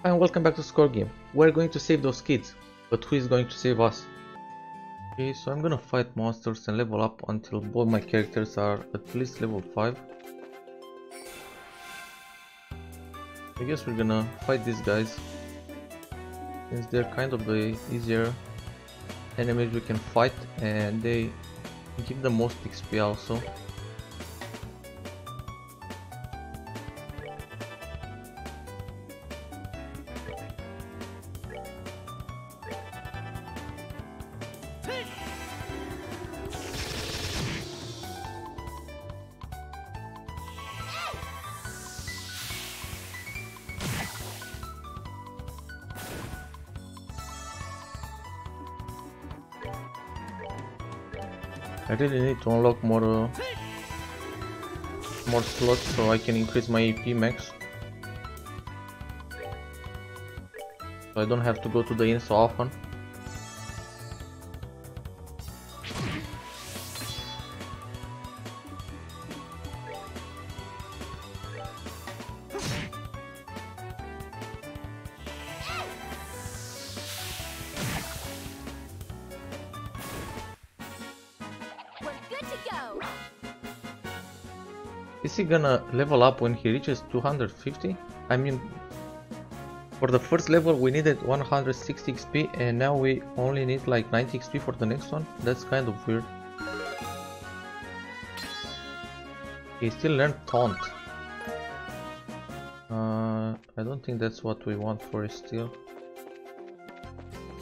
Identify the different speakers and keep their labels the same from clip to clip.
Speaker 1: Hi and welcome back to Score Game. We're going to save those kids, but who is going to save us? Okay, so I'm gonna fight monsters and level up until both my characters are at least level 5. I guess we're gonna fight these guys, since they're kind of the easier enemies we can fight and they give the most XP also. I really need to unlock more slots so I can increase my AP max. So I don't have to go to the inn so often. Is he gonna level up when he reaches 250? I mean, for the first level we needed 160 XP and now we only need like 90 XP for the next one? That's kind of weird. He still learned Taunt. I don't think that's what we want for his steal.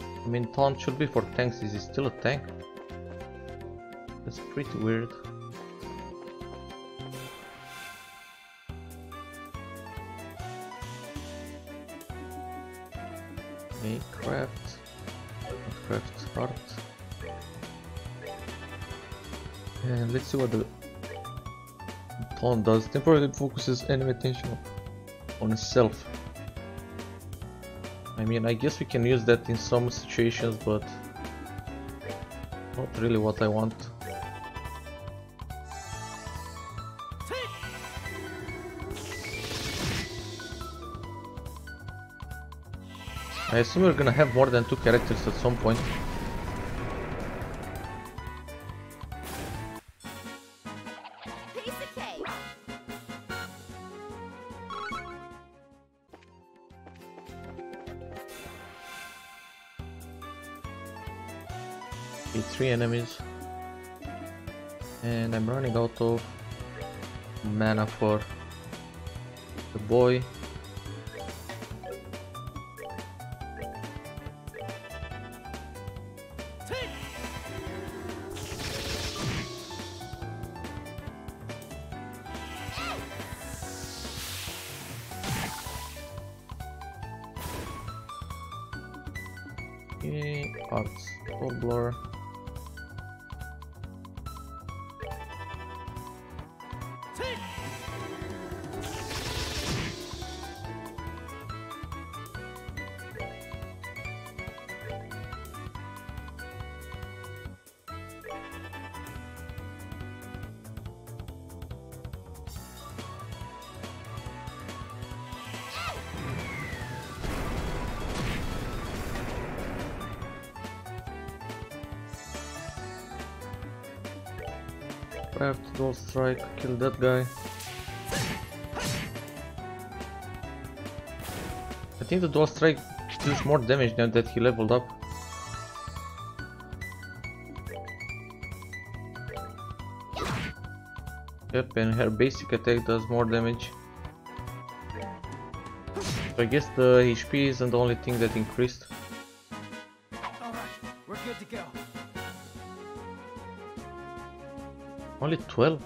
Speaker 1: I mean, Taunt should be for tanks. Is he still a tank? That's pretty weird. Craft art. And let's see what the taunt does. Temporarily focuses enemy attention on itself. I mean, I guess we can use that in some situations, but not really what I want. I assume we're gonna have more than 2 characters at some point. Okay, 3 enemies. And I'm running out of mana for the boy. Okay, arts, Gobbler. Craft, dual strike, kill that guy. I think the dual strike deals more damage now that he leveled up. Yep, and her basic attack does more damage. So I guess the HP isn't the only thing that increased.
Speaker 2: Alright, we're good to go.
Speaker 1: Only 12?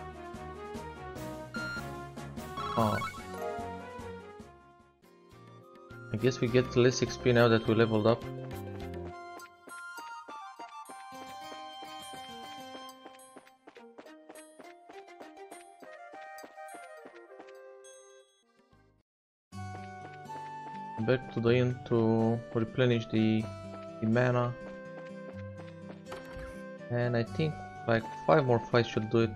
Speaker 1: Oh. I guess we get less XP now that we leveled up. Back to the inn to replenish the mana. And I think like 5 more fights should do it.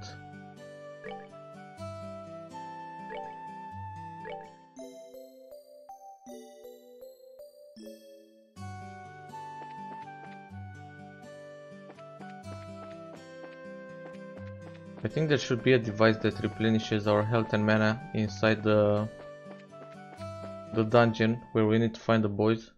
Speaker 1: I think there should be a device that replenishes our health and mana inside the dungeon where we need to find the boys.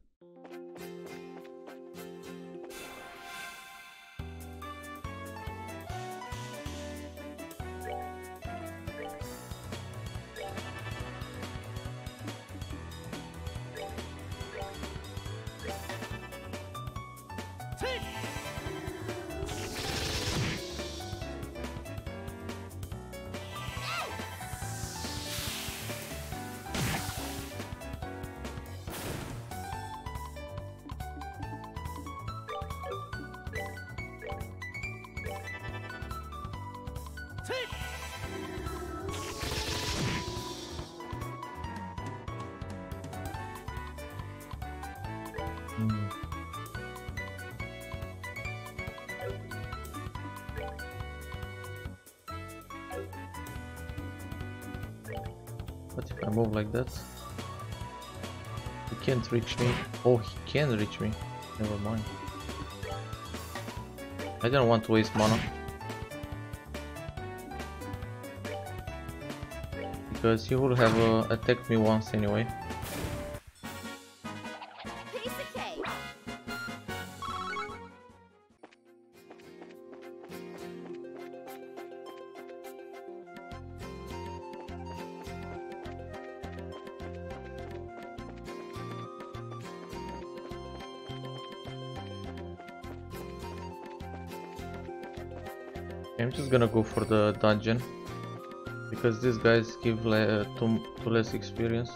Speaker 1: What if I move like that? He can't reach me. Oh, he can reach me. Never mind. I don't want to waste mana. Because he will have attacked me once anyway. I'm just gonna go for the dungeon because these guys give too less experience.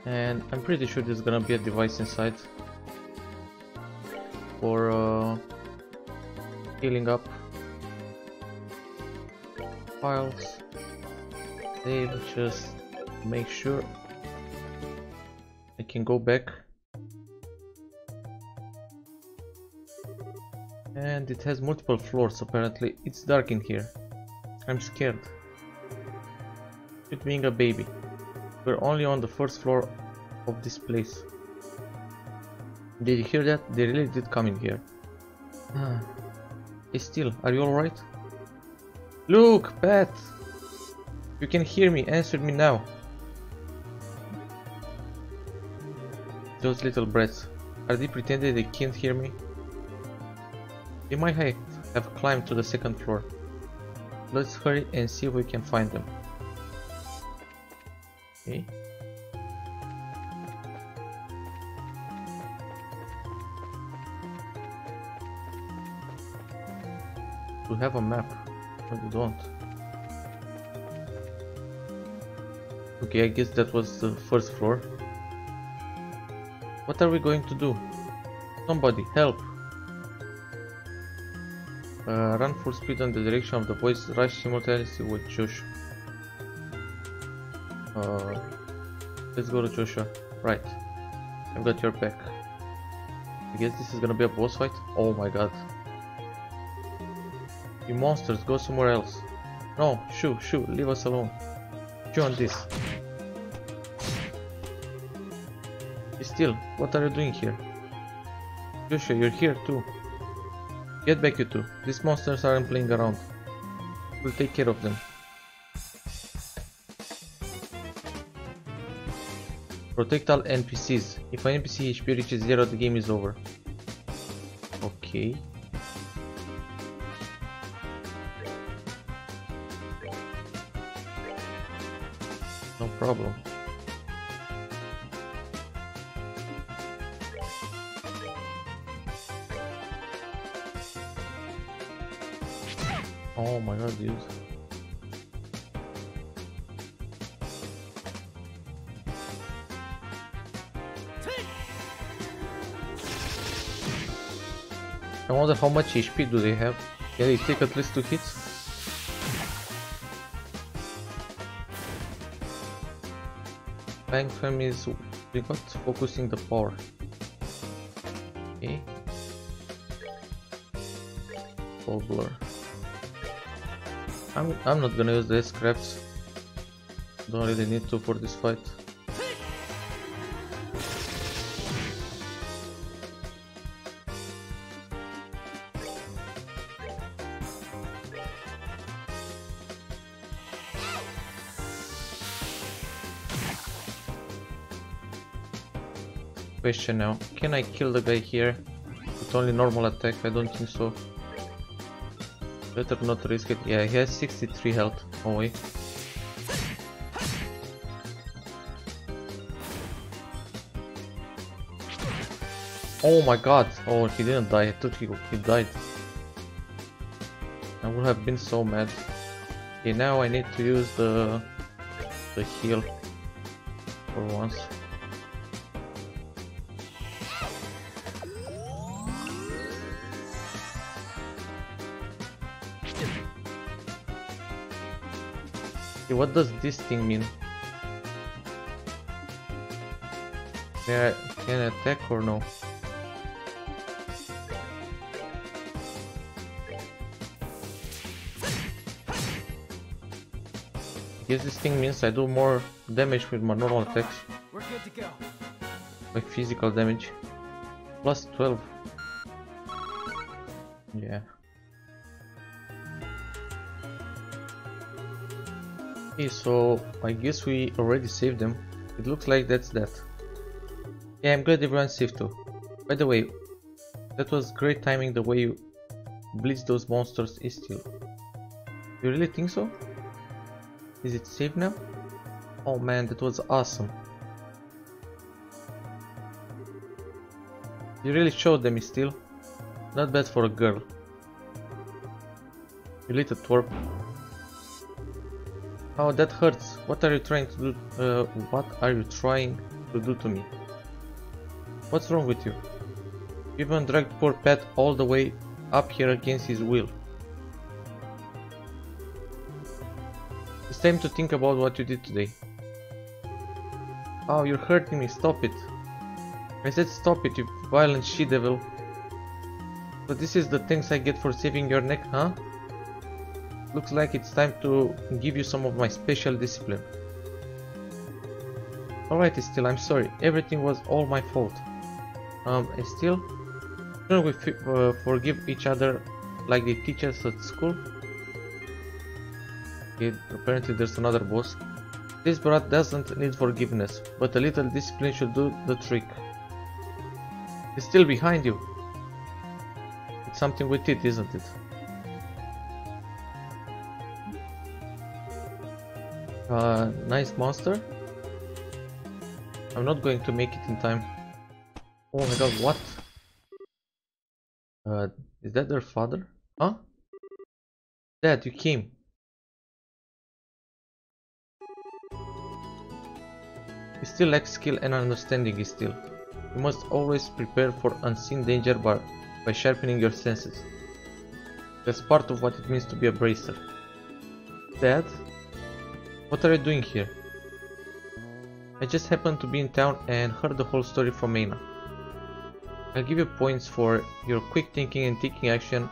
Speaker 1: And I'm pretty sure there's gonna be a device inside for healing up. Files. Save, just make sure I can go back. And it has multiple floors apparently. It's dark in here. I'm scared. Quit being a baby. We're only on the first floor of this place. Did you hear that? They really did come in here. Hey, still, are you alright? Look, Pat! You can hear me, answer me now. Those little brats, are they pretending they can't hear me? They might have climbed to the second floor. Let's hurry and see if we can find them. Okay. We have a map, but we don't. Okay, I guess that was the first floor. What are we going to do? Somebody, help! Run full speed on the direction of the voice, rush simultaneously with Joshua. Let's go to Joshua. Right. I've got your back. I guess this is gonna be a boss fight? Oh my god. You monsters, go somewhere else. No, shoo, leave us alone. Chew on this. Still, what are you doing here? Joshua, you're here too. Get back, you two. These monsters aren't playing around. We'll take care of them. Protect all NPCs. If an NPC HP reaches 0, the game is over. Okay. No problem. Oh my god, dude. I wonder how much HP do they have. Can they take at least 2 hits? Bang Fam is not focusing the power. Okay. Full blur. I'm not gonna use the scraps. Don't really need to for this fight. Question now, can I kill the guy here with only normal attack? I don't think so. Better not risk it. Yeah, he has 63 health. Oh wait. Oh my god. Oh, he didn't die. I thought he died. I would have been so mad. Okay, now I need to use the heal for once. Okay, what does this thing mean? Can I attack or no? Guess this thing means I do more damage with my normal attacks.
Speaker 2: We're good to go.
Speaker 1: Like physical damage. Plus 12. Yeah. Okay, so I guess we already saved them. It looks like that's that. Yeah, I'm glad everyone's safe too. By the way, that was great timing the way you blitzed those monsters is still. You really think so? Is it safe now? Oh man, that was awesome. You really showed them still. Not bad for a girl. You little twerp. Oh, that hurts. What are you trying to do? What are you trying to do to me? What's wrong with you? You even dragged poor Pat all the way up here against his will. It's time to think about what you did today. Oh, you're hurting me. Stop it. I said stop it, you violent she-devil. But this is the thanks I get for saving your neck, huh? Looks like it's time to give you some of my special discipline. Alright, Estelle, I'm sorry. Everything was all my fault. Estelle? Shouldn't we forgive each other like they teach us at school? Okay, apparently there's another boss. This brat doesn't need forgiveness, but a little discipline should do the trick. It's still behind you. It's something with it, isn't it? Nice monster. I'm not going to make it in time. Oh my god, what? Is that their father? Huh? Dad, you came. You still lack skill and understanding, still. You must always prepare for unseen danger by sharpening your senses. That's part of what it means to be a bracer. Dad? What are you doing here? I just happened to be in town and heard the whole story from Maina. I'll give you points for your quick thinking and taking action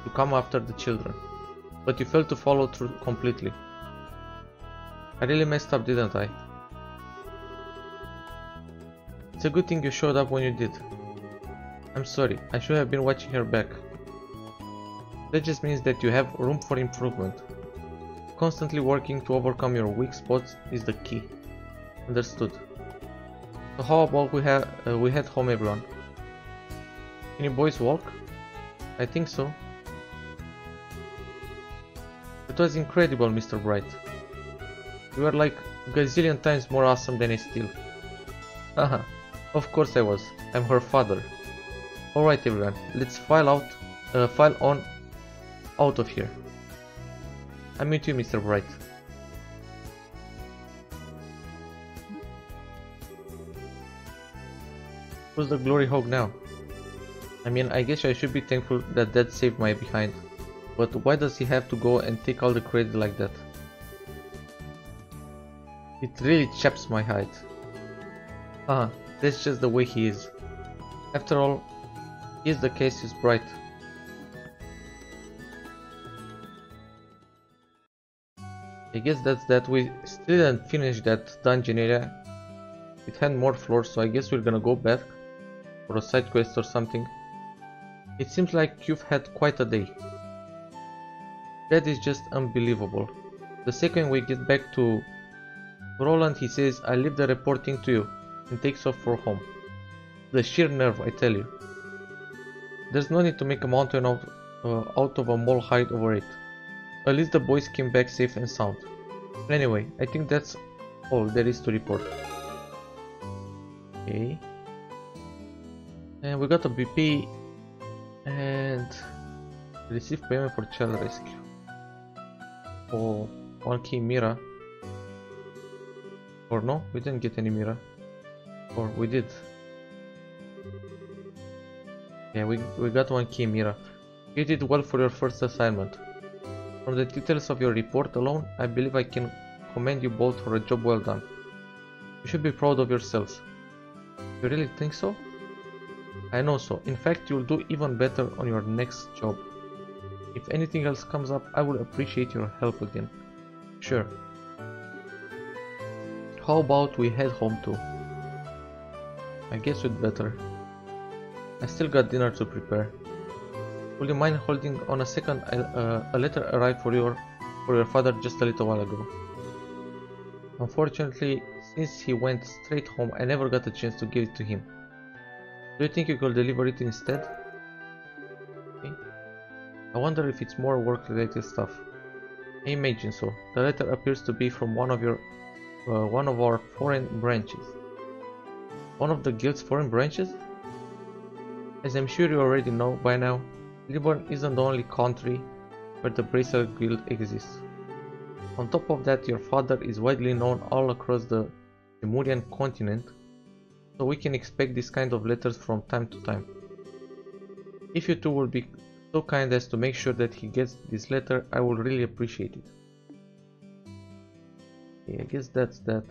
Speaker 1: to come after the children, but you failed to follow through completely. I really messed up, didn't I? It's a good thing you showed up when you did. I'm sorry, I should have been watching her back. That just means that you have room for improvement. Constantly working to overcome your weak spots is the key. Understood. So how about we head home, everyone? Can you boys walk? I think so. It was incredible, Mr. Bright. You were like a gazillion times more awesome than Estelle. Haha, of course I was. I'm her father. Alright everyone, let's file on out of here. I'm with you, Mr. Bright. Who's the glory hog now? I mean, I guess I should be thankful that Dad saved my behind. But why does he have to go and take all the credit like that? It really chaps my hide. That's just the way he is. After all, he's the Cassius Bright. I guess that's that. We still didn't finish that dungeon area. It had more floors, so I guess we're gonna go back for a side quest or something. It seems like you've had quite a day. That is just unbelievable. The second we get back to Roland, he says, "I leave the reporting to you," and takes off for home. The sheer nerve, I tell you. There's no need to make a mountain out of a mole hide over it. At least the boys came back safe and sound. Anyway, I think that's all there is to report. Okay. And we got a BP and receive payment for child rescue. Oh, 1 key Mira. Or no, we didn't get any Mira. Or we did. Yeah, we got 1 key Mira. You did well for your first assignment. From the details of your report alone, I believe I can commend you both for a job well done. You should be proud of yourselves. You really think so? I know so. In fact, you'll do even better on your next job. If anything else comes up, I will appreciate your help again. Sure. How about we head home too? I guess we'd better. I still got dinner to prepare. Would you mind holding on a second? A letter arrived for your father just a little while ago. Unfortunately, since he went straight home, I never got a chance to give it to him. Do you think you could deliver it instead? Okay. I wonder if it's more work-related stuff. I imagine so. The letter appears to be from one of our foreign branches. One of the guild's foreign branches? As I'm sure you already know by now, Liborn isn't the only country where the Bracer Guild exists. On top of that, your father is widely known all across the Lemurian continent, so we can expect this kind of letters from time to time. If you two will be so kind as to make sure that he gets this letter, I will really appreciate it. Okay, I guess that's that.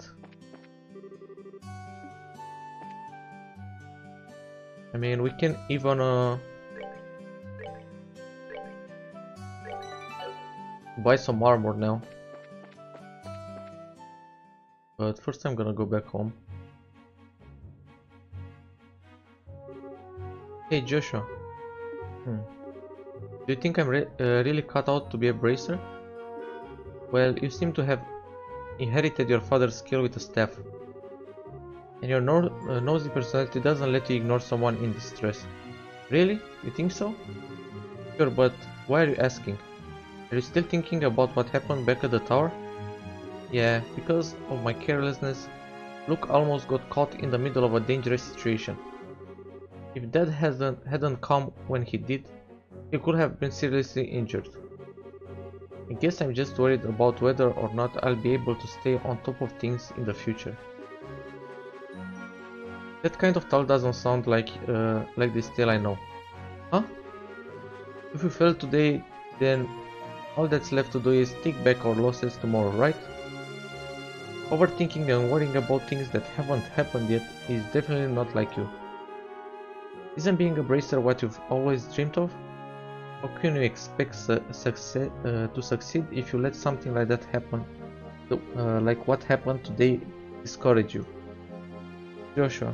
Speaker 1: I mean, we can even buy some armor now. But first I'm gonna go back home. Hey Joshua. Do you think I'm really cut out to be a bracer? Well, you seem to have inherited your father's skill with a staff. And your nosy personality doesn't let you ignore someone in distress. Really? You think so? Sure, but why are you asking? Are you still thinking about what happened back at the tower? Yeah, because of my carelessness, Luke almost got caught in the middle of a dangerous situation. If Dad hadn't come when he did, he could have been seriously injured. I guess I'm just worried about whether or not I'll be able to stay on top of things in the future. That kind of talk doesn't sound like this tale I know. Huh? If we fail today, then all that's left to do is take back our losses tomorrow, right? Overthinking and worrying about things that haven't happened yet is definitely not like you. Isn't being a bracer what you've always dreamed of? How can you expect to succeed if you let something like that happen, like what happened today, discourage you? Joshua,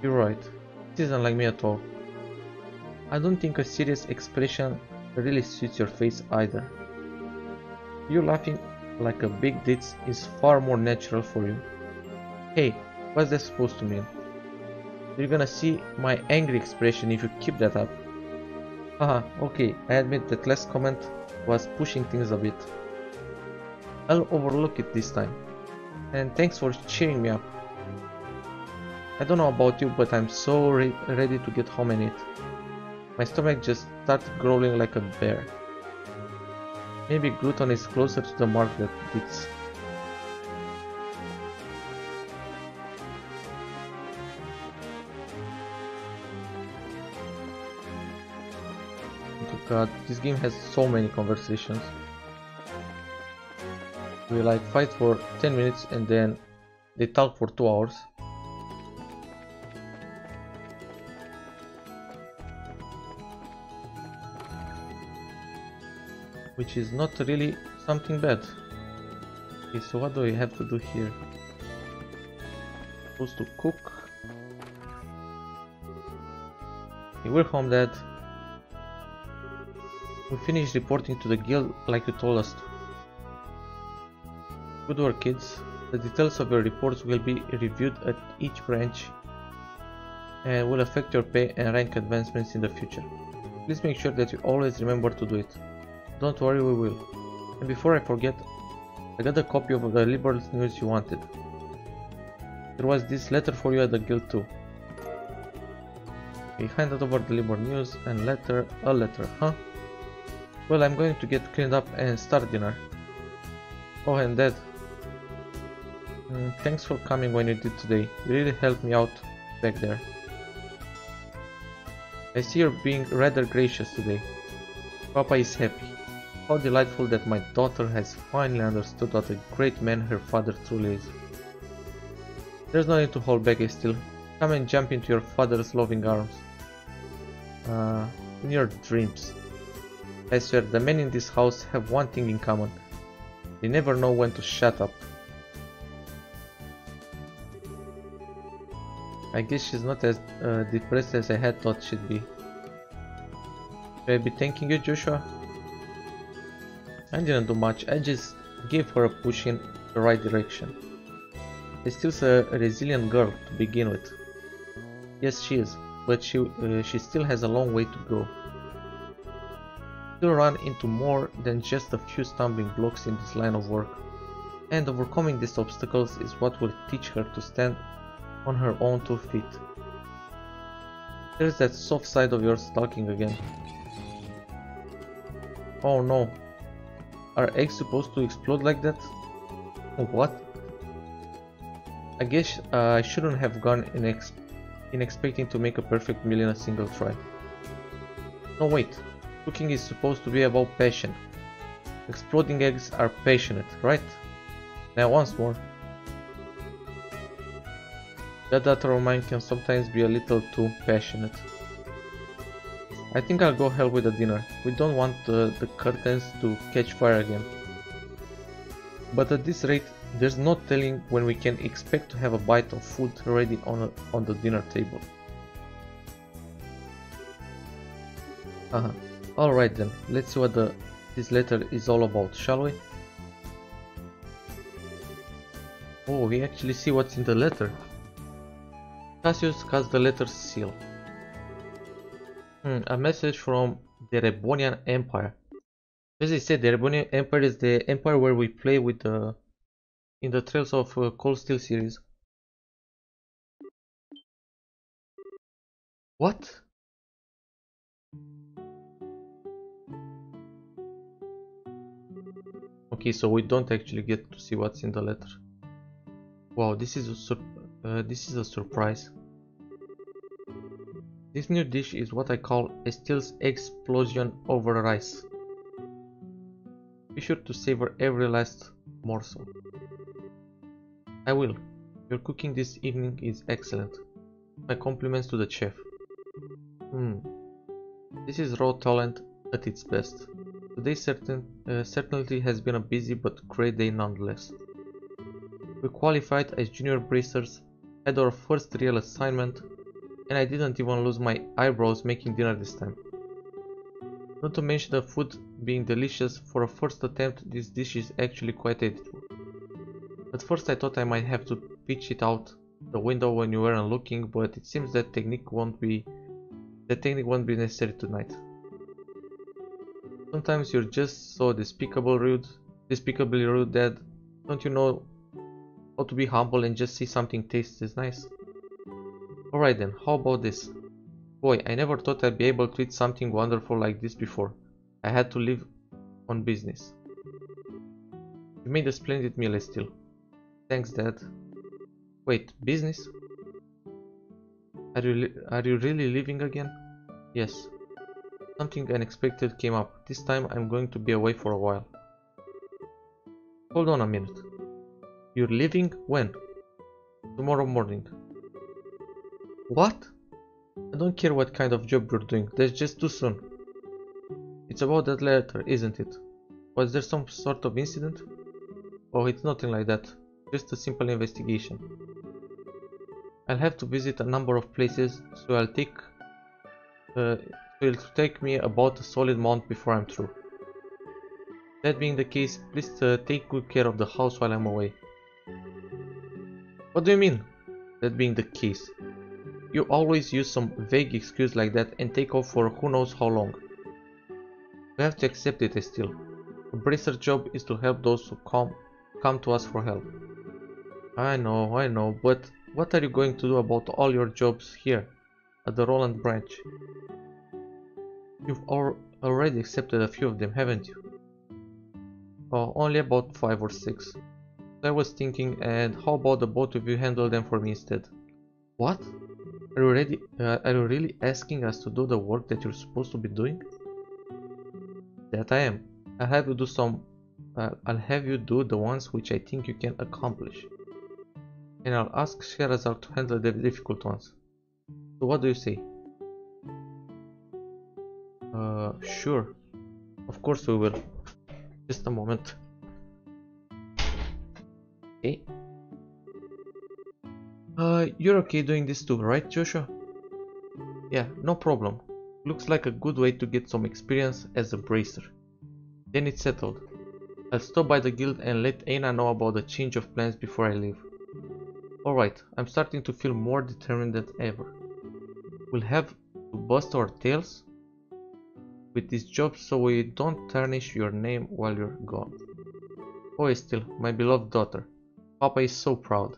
Speaker 1: you're right. It isn't like me at all. I don't think a serious expression really suits your face either. You laughing like a big ditz is far more natural for you. Hey, what's that supposed to mean? You're gonna see my angry expression if you keep that up. Haha, okay, I admit that last comment was pushing things a bit. I'll overlook it this time. And thanks for cheering me up. I don't know about you, but I'm so ready to get home and eat. My stomach just started growling like a bear. Maybe gluten is closer to the mark than ditz. God, this game has so many conversations. We like fight for 10 minutes and then they talk for 2 hours. Which is not really something bad. Okay, so what do we have to do here? Supposed to cook. Okay, we're home, Dad. We finished reporting to the guild like you told us to. Good work, kids. The details of your reports will be reviewed at each branch and will affect your pay and rank advancements in the future. Please make sure that you always remember to do it. Don't worry, we will. And before I forget, I got a copy of the liberal news you wanted. There was this letter for you at the guild too. Okay, handed over the liberal news and a letter, huh? Well, I'm going to get cleaned up and start dinner. Oh, and Dad. Thanks for coming when you did today. You really helped me out back there. I see you're being rather gracious today. Papa is happy. How delightful that my daughter has finally understood what a great man her father truly is. There's no need to hold back, Estelle. Come and jump into your father's loving arms. In your dreams. I swear, the men in this house have one thing in common. They never know when to shut up. I guess she's not as depressed as I had thought she'd be. Should I be thanking you, Joshua? I didn't do much, I just gave her a push in the right direction. Estelle's a resilient girl to begin with. Yes, she is, but she still has a long way to go. She'll run into more than just a few stumbling blocks in this line of work, and overcoming these obstacles is what will teach her to stand on her own 2 feet. There's that soft side of yours talking again. Oh no. Are eggs supposed to explode like that? What? I guess I shouldn't have gone in expecting to make a perfect meal in a single try. No, wait. Cooking is supposed to be about passion. Exploding eggs are passionate, right? Now once more. That daughter of mine can sometimes be a little too passionate. I think I'll go help with the dinner. We don't want the curtains to catch fire again. But at this rate, there's no telling when we can expect to have a bite of food ready on the dinner table. Alright then, let's see what this letter is all about, shall we? Oh, we actually see what's in the letter. Cassius cuts the letter's seal. A message from the Rebonian Empire. As I said, the Rebonian Empire is the empire where we play with in the Trails of Cold Steel series. What? Okay, so we don't actually get to see what's in the letter. Wow, this is a surprise. This new dish is what I call Estelle's explosion over rice. Be sure to savor every last morsel. I will. Your cooking this evening is excellent. My compliments to the chef. This is raw talent at its best. Today certainly has been a busy but great day nonetheless. We qualified as junior bracers, had our first real assignment, and I didn't even lose my eyebrows making dinner this time. Not to mention the food being delicious, for a first attempt this dish is actually quite edible. At first I thought I might have to pitch it out the window when you weren't looking, but it seems that technique won't be necessary tonight. Sometimes you're just so despicably rude, Dad. Don't you know how to be humble and just see something tastes nice? Alright then, how about this? Boy, I never thought I'd be able to eat something wonderful like this before. I had to live on business. You made a splendid meal, Estelle. Thanks, Dad. Wait, business? Are you really leaving again? Yes. Something unexpected came up. This time I'm going to be away for a while. Hold on a minute. You're leaving when? Tomorrow morning. What? I don't care what kind of job you're doing. That's just too soon. It's about that letter, isn't it? Was there some sort of incident? Oh, it's nothing like that. Just a simple investigation. I'll have to visit a number of places, so it'll take me about a solid month before I'm through. That being the case, please take good care of the house while I'm away. What do you mean? That being the case? You always use some vague excuse like that and take off for who knows how long. We have to accept it, Estelle. A bracer's job is to help those who come to us for help. I know, but what are you going to do about all your jobs here at the Roland branch? You've already accepted a few of them, haven't you? Oh, only about 5 or 6. I was thinking, and how about the both of you handle them for me instead? What? Are you really asking us to do the work that you're supposed to be doing? That I am. I'll have you do the ones which I think you can accomplish. And I'll ask Sherazar to handle the difficult ones. So what do you say? Sure. Of course we will. Just a moment. Okay. You're okay doing this too, right, Joshua? Yeah, no problem. Looks like a good way to get some experience as a bracer. Then it's settled. I'll stop by the guild and let Aina know about the change of plans before I leave. Alright, I'm starting to feel more determined than ever. We'll have to bust our tails with this job so we don't tarnish your name while you're gone. Oh Estelle, my beloved daughter. Papa is so proud.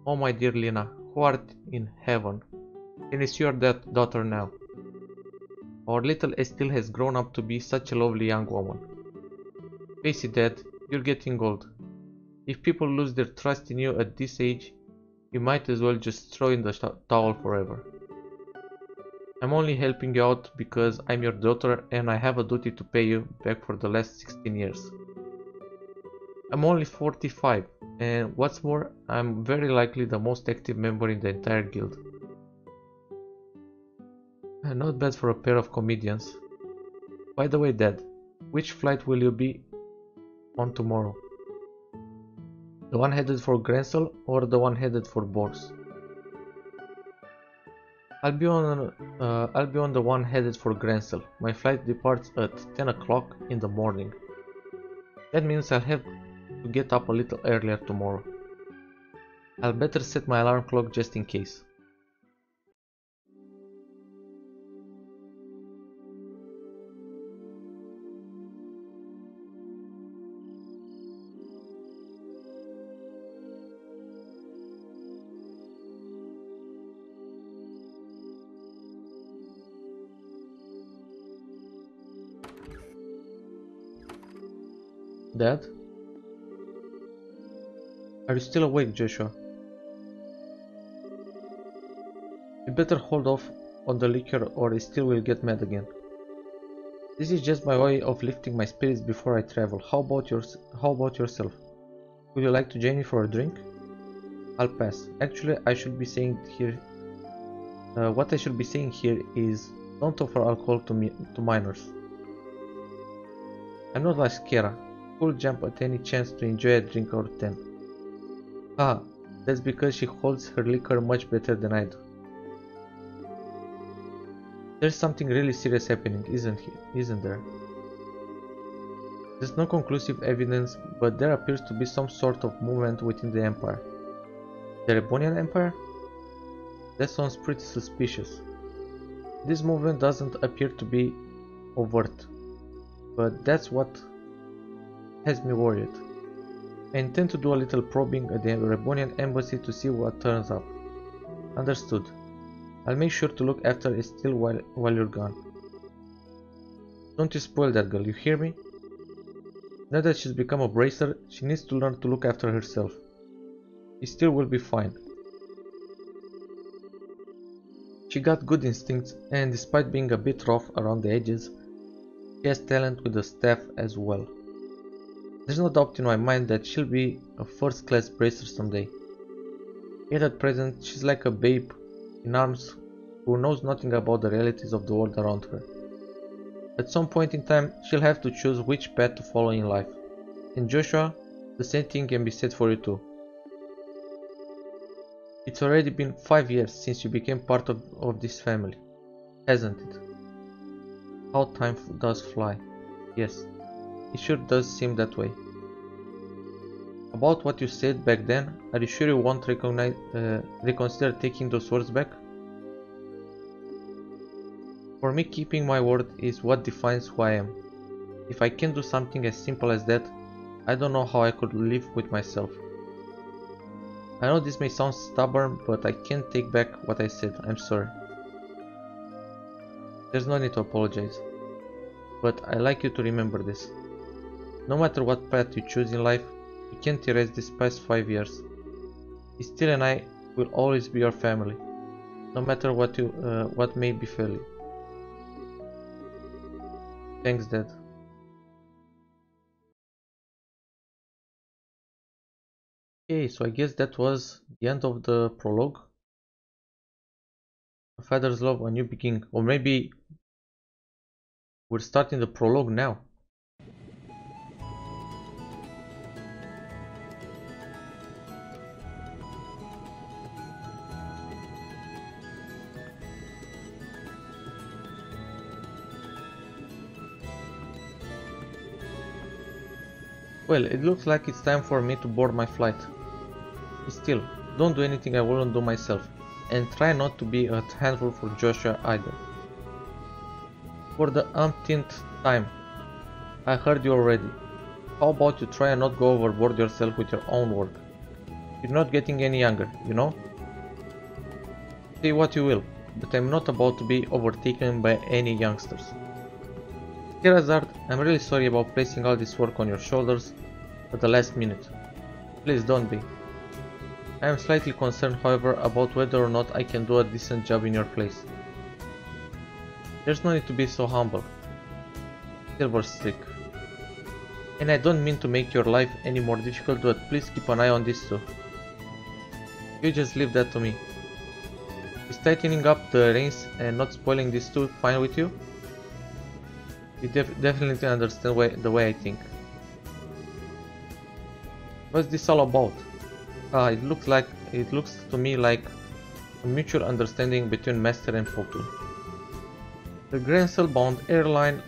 Speaker 1: Oh my dear Lena, who art in heaven. Can you see your daughter now? Our little Estelle has grown up to be such a lovely young woman. Face it, Dad, you're getting old. If people lose their trust in you at this age, you might as well just throw in the towel forever. I'm only helping you out because I'm your daughter and I have a duty to pay you back for the last 16 years. I'm only 45, and what's more, I'm very likely the most active member in the entire guild. Not bad for a pair of comedians. By the way, Dad, which flight will you be on tomorrow? The one headed for Gransel or the one headed for Bors? I'll be on the one headed for Gransel. My flight departs at 10 o'clock in the morning. That means I'll have to get up a little earlier tomorrow. I'll better set my alarm clock just in case. Dad? Are you still awake, Joshua? You better hold off on the liquor or Estelle will get mad again. This is just my way of lifting my spirits before I travel. How about yourself? Would you like to join me for a drink? I'll pass. Actually, I should be saying here... what I should be saying here is don't offer alcohol to minors. I'm not like Skera. Who'll jump at any chance to enjoy a drink or 10. Ah, that's because she holds her liquor much better than I do. There's something really serious happening, isn't there? There's no conclusive evidence, but there appears to be some sort of movement within the Empire. The Rebonian Empire? That sounds pretty suspicious. This movement doesn't appear to be overt, but that's what has me worried. I intend to do a little probing at the Rebonian embassy to see what turns up. Understood. I'll make sure to look after Estelle while you're gone. Don't you spoil that girl, you hear me? Now that she's become a bracer, she needs to learn to look after herself. Estelle will be fine. She got good instincts, and despite being a bit rough around the edges, she has talent with the staff as well. There's no doubt in my mind that she'll be a first-class bracer someday. Yet at present, she's like a babe in arms who knows nothing about the realities of the world around her. At some point in time, she'll have to choose which path to follow in life. And Joshua, the same thing can be said for you too. It's already been 5 years since you became part of this family, hasn't it? How time does fly. Yes, it sure does seem that way. About what you said back then, are you sure you won't reconsider taking those words back? For me, keeping my word is what defines who I am. If I can't do something as simple as that, I don't know how I could live with myself. I know this may sound stubborn, but I can't take back what I said. I'm sorry. There's no need to apologize. But I like you to remember this. No matter what path you choose in life, you can't erase these past 5 years. Estelle and I will always be your family, no matter what may befall you. Thanks, Dad. Okay, so I guess that was the end of the prologue. A father's love, a new beginning. Or maybe we're starting the prologue now. Well, it looks like it's time for me to board my flight. Still, don't do anything I wouldn't do myself, and try not to be a handful for Joshua either. For the umpteenth time, I heard you already. How about you try and not go overboard yourself with your own work? You're not getting any younger, you know? Say what you will, but I'm not about to be overtaken by any youngsters. Scheherazade, I'm really sorry about placing all this work on your shoulders at the last minute. Please don't be. I am slightly concerned, however, about whether or not I can do a decent job in your place. There's no need to be so humble. Silver Streak. And I don't mean to make your life any more difficult, but please keep an eye on this too. You just leave that to me. Is tightening up the reins and not spoiling this too fine with you? You definitely understand the way I think. What's this all about? It looks to me like a mutual understanding between Master and Falcom. The Grancel-bound airline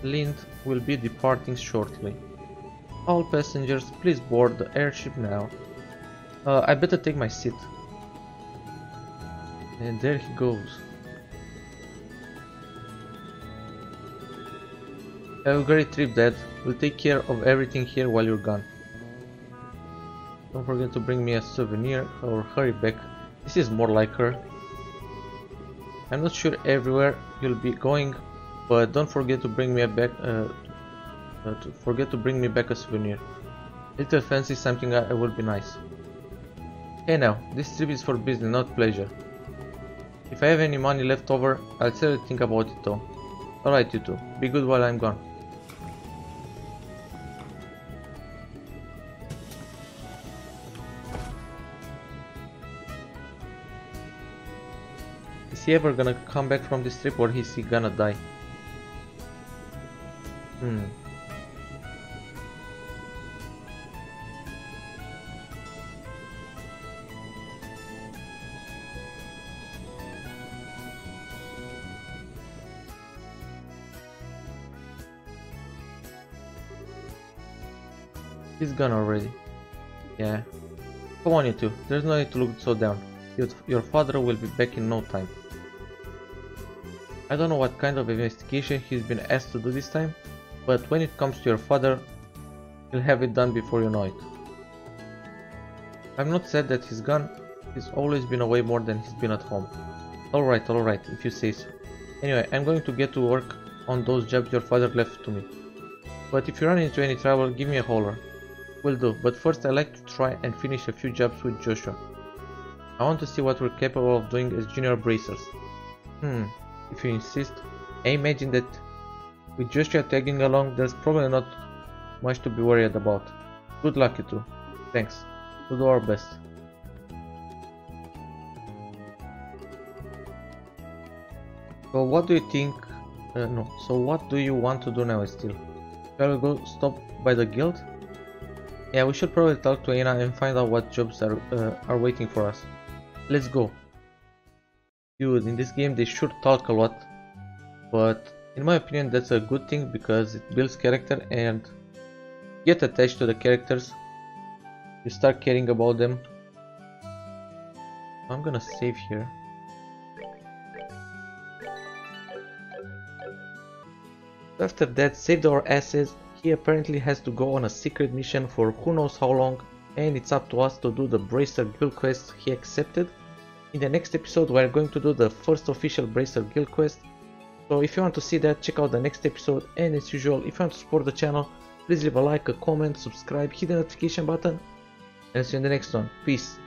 Speaker 1: Lind will be departing shortly. All passengers, please board the airship now. I better take my seat. And there he goes. Have a great trip, Dad. We'll take care of everything here while you're gone. Don't forget to bring me a souvenir or hurry back. This is more like her. I'm not sure everywhere you'll be going, but don't forget to bring me back a souvenir. Little fancy something would be nice. Hey now, this trip is for business, not pleasure. If I have any money left over, I'll seriously think about it though. Alright, you two, be good while I'm gone. Is he ever gonna come back from this trip, or is he gonna die? He's gone already. Yeah. Come on, you two. There's no need to look so down. Your father will be back in no time. I don't know what kind of investigation he's been asked to do this time, but when it comes to your father, he'll have it done before you know it. I'm not sad that he's gone. He's always been away more than he's been at home. Alright, if you say so. Anyway, I'm going to get to work on those jobs your father left to me. But if you run into any trouble, give me a holler. Will do, but first I'd like to try and finish a few jobs with Joshua. I want to see what we're capable of doing as junior bracers. If you insist. I imagine that with Joshua tagging along, there's probably not much to be worried about. Good luck, you two. Thanks. We'll do our best. So what do you think No. So what do you want to do now, Estelle? Shall we go stop by the guild? Yeah, we should probably talk to Anna and find out what jobs are waiting for us. Let's go. Dude, in this game they should talk a lot, but in my opinion that's a good thing because it builds character and you get attached to the characters. You start caring about them. I'm gonna save here. After that, saved our asses. He apparently has to go on a secret mission for who knows how long, and it's up to us to do the Bracer Guild quest he accepted. In the next episode we are going to do the first official Bracer Guild quest, so if you want to see that, check out the next episode, and as usual, if you want to support the channel, please leave a like, a comment, subscribe, hit the notification button, and see you in the next one. Peace!